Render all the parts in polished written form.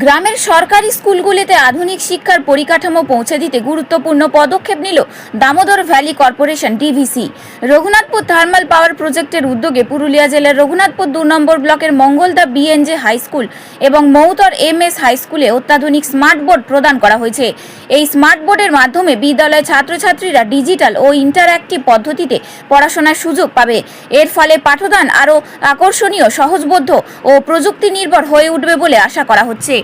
গ্রামের সরকারি স্কুলগুলিতে আধুনিক শিক্ষার পরিকাঠামো পৌঁছে দিতে গুরুত্বপূর্ণ পদক্ষেপ নিল Damodar valley corporation DVC. Raghunathpur thermal power প্রজেক্টের উদ্যোগে পুরুলিয়া জেলার রঘুনাথপুর 2 নম্বর ব্লকের মঙ্গলদা বিএনজে হাই স্কুল এবং মৌতর এমএস হাই স্কুলে অত্যাধুনিক স্মার্ট বোর্ড প্রদান করা হয়েছে। এই স্মার্ট বোর্ডের মাধ্যমে বিদ্যালয়ের ছাত্রছাত্রীরা ডিজিটাল ও ইন্টারঅ্যাক্টিভ পদ্ধতিতে পড়াশোনার সুযোগ পাবে। এর ফলে পাঠদান আরও আকর্ষণীয়, সহজবোধ্য ও প্রযুক্তি নির্ভর হয়ে উঠবে বলে আশা করা হচ্ছে।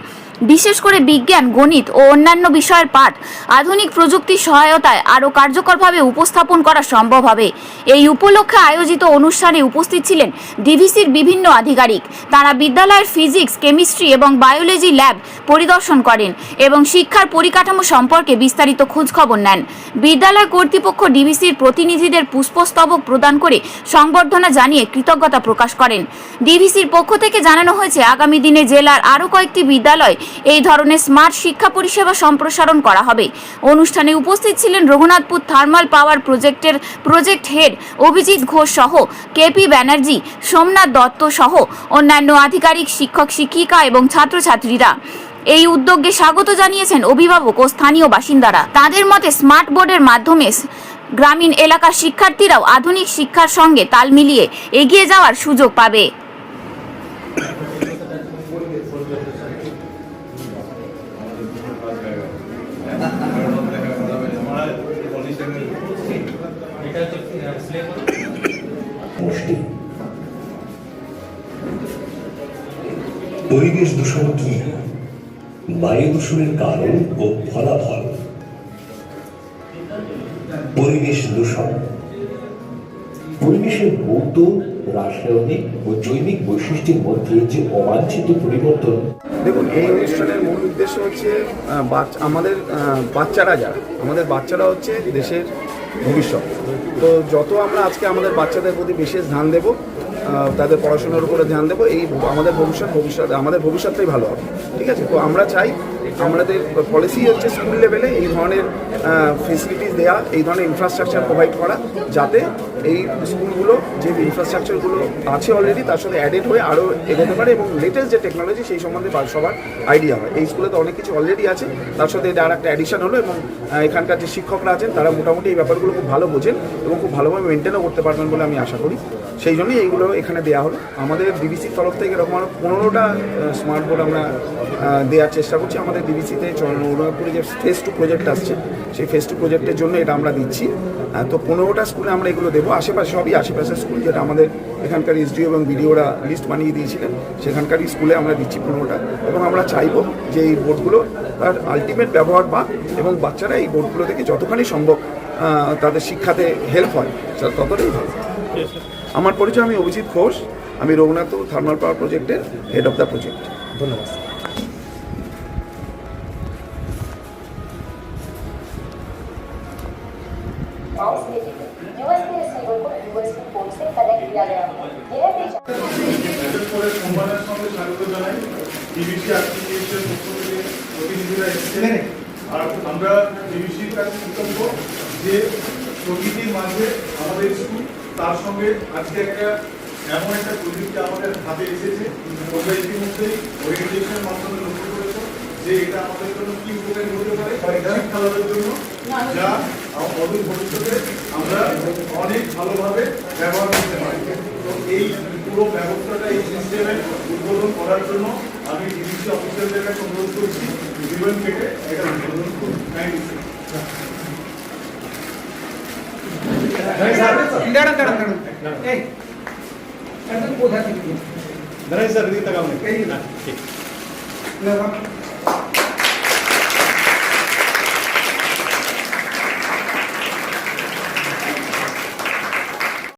বিশেষ করে বিজ্ঞান, গণিত ও অন্যান্য বিষয়ের পাঠ আধুনিক প্রযুক্তির সহায়তায় আরও কার্যকরভাবে উপস্থাপন করা সম্ভব হবে। এই উপলক্ষে আয়োজিত অনুষ্ঠানে উপস্থিত ছিলেন ডিভিসির বিভিন্ন আধিকারিক। তারা বিদ্যালয়ের ফিজিক্স, কেমিস্ট্রি এবং বায়োলজি ল্যাব পরিদর্শন করেন এবং শিক্ষার পরিকাঠামো সম্পর্কে বিস্তারিত খোঁজখবর নেন। বিদ্যালয় কর্তৃপক্ষ ডিভিসির প্রতিনিধিদের পুষ্পস্তবক প্রদান করে সংবর্ধনা জানিয়ে কৃতজ্ঞতা প্রকাশ করেন। ডিভিসির পক্ষ থেকে জানানো হয়েছে, আগামী দিনে জেলার আরও কয়েকটি বিদ্যালয় এই ধরনের স্মার্ট শিক্ষা পরিষেবা সম্প্রসারণ করা হবে। অনুষ্ঠানে উপস্থিত ছিলেন রঘুনাথপুর থার্মাল পাওয়ার প্রজেক্টের প্রজেক্ট হেড অভিজিৎ ঘোষ সহ কেপি ব্যানার্জি, সোমনাথ দত্ত সহ অন্যান্য আধিকারিক, শিক্ষক শিক্ষিকা এবং ছাত্রছাত্রীরা। এই উদ্যোগকে স্বাগত জানিয়েছেন অভিভাবক ও স্থানীয় বাসিন্দারা। তাদের মতে স্মার্ট বোর্ডের মাধ্যমে গ্রামীণ এলাকার শিক্ষার্থীরাও আধুনিক শিক্ষার সঙ্গে তাল মিলিয়ে এগিয়ে যাওয়ার সুযোগ পাবে। পরিবেশ দূষণ কি, বায়ু দূষণের কারণ ও ফলাফল। পরিবেশ দূষণ পরিবেশের ভৌত, রাসায়নিক ও জৈবিক বৈশিষ্ট্যের মধ্যে যে অবাঞ্ছিত পরিবর্তন। দেখুন, এই অনুষ্ঠানের মূল উদ্দেশ্য হচ্ছে আমাদের বাচ্চারা হচ্ছে দেশের ভবিষ্যৎ। তো যত আমরা আজকে আমাদের বাচ্চাদের প্রতি বিশেষ ধ্যান দেব, তাদের পড়াশোনার উপরে ধ্যান দেবো, এই আমাদের ভবিষ্যৎটাই ভালো হবে। ঠিক আছে? তো আমরা চাই, আমাদের পলিসি হচ্ছে স্কুল লেভেলে এই ধরনের ফেসিলিটিস দেওয়া, এই ধরনের ইনফ্রাস্ট্রাকচার প্রোভাইড করা, যাতে এই স্কুলগুলো যে ইনফ্রাস্ট্রাকচারগুলো আছে অলরেডি তার সাথে অ্যাডেড হয়ে আরও এগোতে পারে এবং লেটেস্ট যে টেকনোলজি সেই সম্বন্ধে সবার আইডিয়া হয়। এই স্কুলে তো অনেক কিছু অলরেডি আছে, তার সাথে এটা আর একটা অ্যাডিশন হলো এবং এখানকার যে শিক্ষকরা আছেন তারা মোটামুটি এই ব্যাপারগুলো খুব ভালো বোঝেন এবং খুব ভালোভাবে মেনটেনও করতে পারবেন বলে আমি আশা করি। সেই জন্যই এইগুলো এখানে দেওয়া হলো। আমাদের ডিভিসির তরফ থেকে এরকম আরও 15টা স্মার্ট বোর্ড আমরা দেওয়ার চেষ্টা করছি। আমাদের ডিভিসিতে রঘুনাথপুরে যে ফেজ 2 প্রজেক্ট আসছে, সেই ফেজ 2 প্রজেক্টের জন্য এটা আমরা দিচ্ছি। তো 15টা স্কুলে আমরা এগুলো দেবো। সবই আশেপাশের স্কুল, যেটা আমাদের এখানকার এসডিও এবং বিডিওরা লিস্ট বানিয়ে দিয়েছিলেন, সেখানকারই স্কুলে আমরা দিচ্ছি 15টা। এবং আমরা চাইবো যে এই বোর্ডগুলো তার আলটিমেট ব্যবহার পাক এবং বাচ্চারা এই বোর্ডগুলো থেকে যতখানি সম্ভব তাদের শিক্ষাতে হেল্প হয় ততটাই ভালো। আমার পরিচয়, আমি অভিজিৎ ঘোষ, আমি রঘুনাথপুর থার্মাল পাওয়ার প্রজেক্টের হেড অফ দ্য প্রজেক্ট। ধন্যবাদ। আমরা ডিভিসির কাছে কৃতজ্ঞ যে প্রকৃতির মাঝে আমাদের স্কুল, তার সঙ্গে আজকে এমন একটা প্রযুক্তি আমাদের হাতে এসেছে। তোমরা ইতিমধ্যেই ওরিয়েন্টেশনের মাধ্যমে লক্ষ্য করেছো যে এটা আমাদের জন্য কি উপকারী হতে পারে শিক্ষালাভের জন্য, যা অদূর ভবিষ্যতে আমরা অনেক ভালোভাবে ব্যবহার করতে পারি। তো এই পুরো ব্যবস্থাটা, এই সিস্টেমে উদ্বোধন করার জন্য আমি ডিভিসি অফিসারদের কাছে অনুরোধ করছি জীবন থেকে এটা উদ্বোধন করুন। Thank you. কোথা থেকে